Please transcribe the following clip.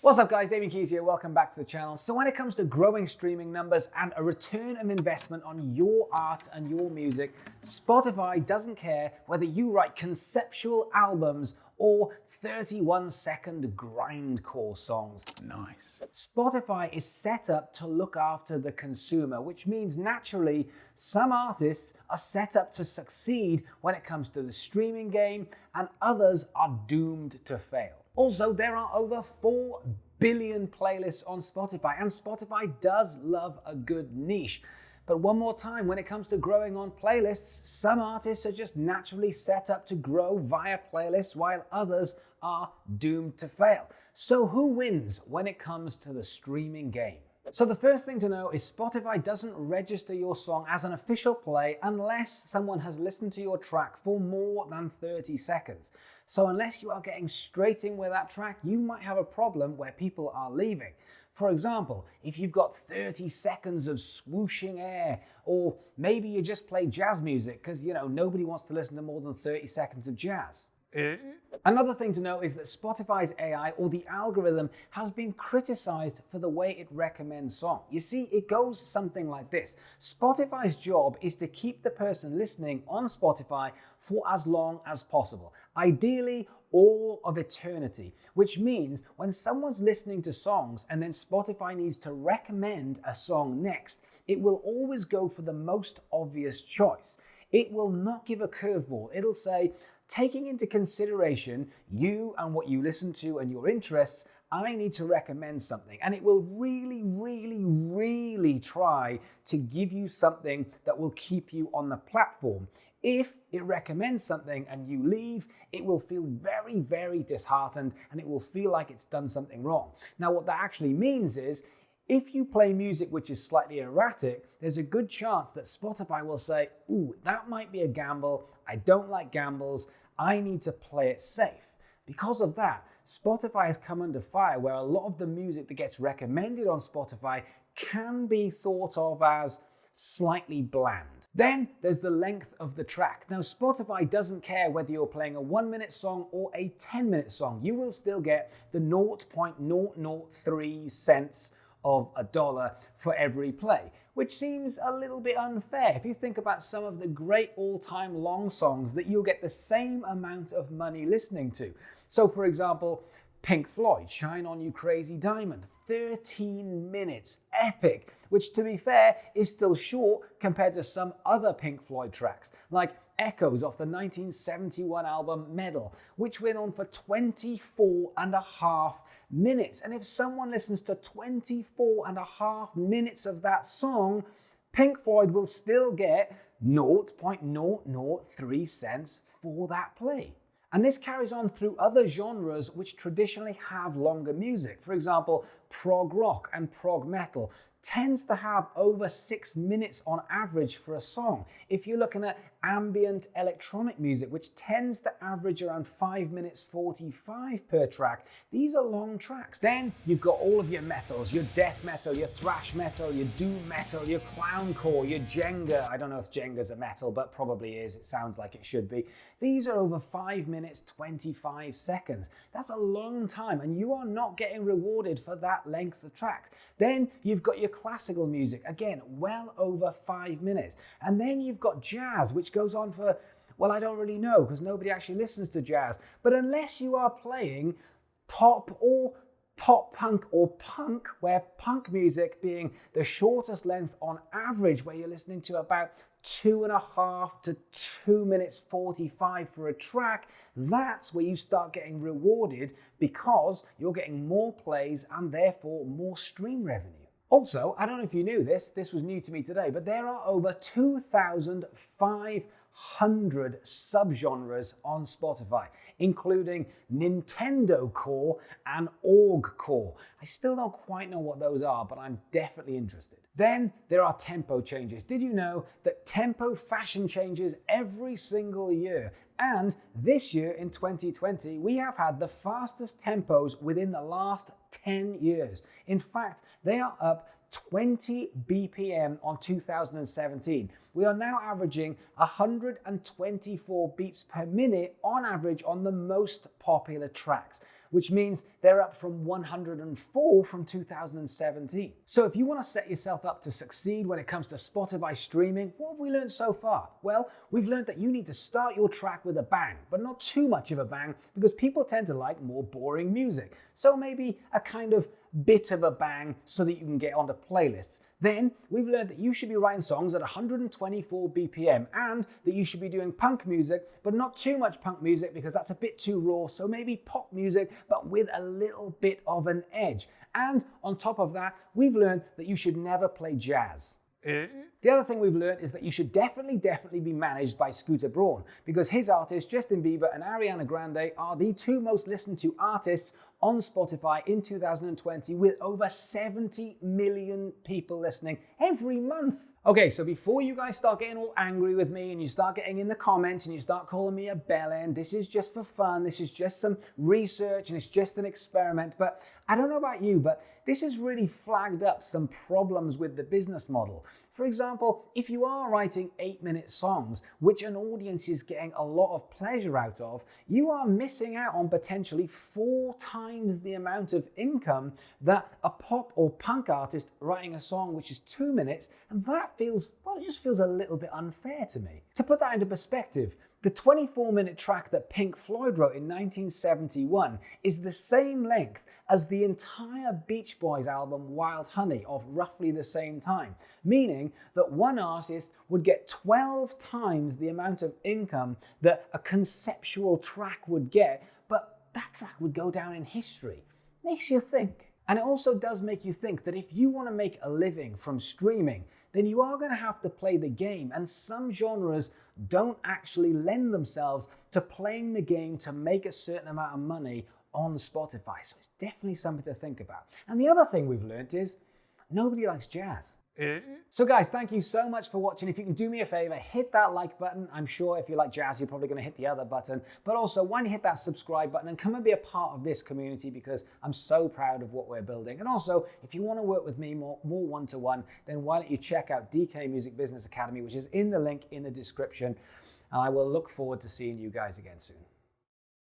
What's up guys, Damian Keyes here, welcome back to the channel. So when it comes to growing streaming numbers and a return of investment on your art and your music, Spotify doesn't care whether you write conceptual albums or 31-second grindcore songs. Nice. Spotify is set up to look after the consumer, which means naturally some artists are set up to succeed when it comes to the streaming game and others are doomed to fail. Also, there are over 4 billion playlists on Spotify, and Spotify does love a good niche. But one more time, when it comes to growing on playlists, some artists are just naturally set up to grow via playlists while others are doomed to fail. So who wins when it comes to the streaming game? So the first thing to know is Spotify doesn't register your song as an official play unless someone has listened to your track for more than 30 seconds. So unless you are getting straight in with that track, you might have a problem where people are leaving. For example, if you've got 30 seconds of swooshing air, or maybe you just play jazz music because, nobody wants to listen to more than 30 seconds of jazz. Another thing to know is that Spotify's AI, or the algorithm, has been criticized for the way it recommends songs. You see, it goes something like this. Spotify's job is to keep the person listening on Spotify for as long as possible, ideally all of eternity, which means when someone's listening to songs and then Spotify needs to recommend a song next, it will always go for the most obvious choice. It will not give a curveball. It'll say, taking into consideration you and what you listen to and your interests, I need to recommend something. And it will really, really, really try to give you something that will keep you on the platform. If it recommends something and you leave, it will feel very, very disheartened and it will feel like it's done something wrong. Now, what that actually means is, if you play music which is slightly erratic, there's a good chance that Spotify will say, ooh, that might be a gamble. I don't like gambles. I need to play it safe. Because of that, Spotify has come under fire where a lot of the music that gets recommended on Spotify can be thought of as slightly bland. Then there's the length of the track. Now, Spotify doesn't care whether you're playing a 1-minute song or a 10-minute song. You will still get the 0.003 cents of a dollar for every play, which seems a little bit unfair. If you think about some of the great all-time long songs that you'll get the same amount of money listening to. So for example, Pink Floyd, Shine On You Crazy Diamond, 13 minutes, epic, which to be fair is still short compared to some other Pink Floyd tracks, like Echoes off the 1971 album Medal, which went on for 24.5 minutes. And if someone listens to 24.5 minutes of that song, Pink Floyd will still get 0.003 cents for that play. And this carries on through other genres which traditionally have longer music. For example, prog rock and prog metal tends to have over 6 minutes on average for a song. If you're looking at ambient electronic music, which tends to average around 5 minutes 45 per track, these are long tracks. Then you've got all of your metals, your death metal, your thrash metal, your doom metal, your clowncore, your Jenga. I don't know if Jenga's a metal, but probably is. It sounds like it should be. These are over 5 minutes 25 seconds. That's a long time, and you are not getting rewarded for that length of track. Then you've got your classical music, again, well over 5 minutes. And then you've got jazz, which goes on for, well, I don't really know because nobody actually listens to jazz. But unless you are playing pop or pop punk or punk, where punk music being the shortest length on average, where you're listening to about 2.5 to 2 minutes 45 for a track, that's where you start getting rewarded because you're getting more plays and therefore more stream revenue. Also, I don't know if you knew this was new to me today, but there are over 2,500 subgenres on Spotify, including Nintendo core and Org core. I still don't quite know what those are, but I'm definitely interested. Then there are tempo changes. Did you know that tempo fashion changes every single year? And this year in 2020, we have had the fastest tempos within the last 10 years. In fact, they are up 20 BPM on 2017. We are now averaging 124 beats per minute on average on the most popular tracks. which means they're up from 104 from 2017. So if you want to set yourself up to succeed when it comes to Spotify streaming, what have we learned so far? Well, we've learned that you need to start your track with a bang, but not too much of a bang because people tend to like more boring music. So maybe a kind of bit of a bang so that you can get onto playlists. Then we've learned that you should be writing songs at 124 BPM and that you should be doing punk music, but not too much punk music because that's a bit too raw. So maybe pop music, but with a little bit of an edge. And on top of that, we've learned that you should never play jazz. The other thing we've learned is that you should definitely be managed by Scooter Braun because his artists, Justin Bieber and Ariana Grande, are the two most listened to artists on Spotify in 2020 with over 70 million people listening every month. Okay, so before you guys start getting all angry with me and you start getting in the comments and you start calling me a bellend, this is just for fun, this is just some research and it's just an experiment. But I don't know about you, but this has really flagged up some problems with the business model. For example, if you are writing 8-minute songs, which an audience is getting a lot of pleasure out of, you are missing out on potentially 4 times the amount of income that a pop or punk artist writing a song which is 2 minutes, and that feels, well, it just feels a little bit unfair to me. To put that into perspective, the 24-minute track that Pink Floyd wrote in 1971 is the same length as the entire Beach Boys album Wild Honey of roughly the same time, meaning that one artist would get 12 times the amount of income that a conceptual track would get, but that track would go down in history. Makes you think. And it also does make you think that if you want to make a living from streaming, then you are going to have to play the game, and some genres don't actually lend themselves to playing the game to make a certain amount of money on Spotify. So it's definitely something to think about. And the other thing we've learned is nobody likes jazz. So guys, thank you so much for watching. If you can do me a favor, hit that like button. I'm sure if you like jazz, you're probably going to hit the other button. But also, why don't you hit that subscribe button and come and be a part of this community because I'm so proud of what we're building. And also, if you want to work with me more one-to-one, then why don't you check out DK Music Business Academy, which is in the link in the description. And I will look forward to seeing you guys again soon.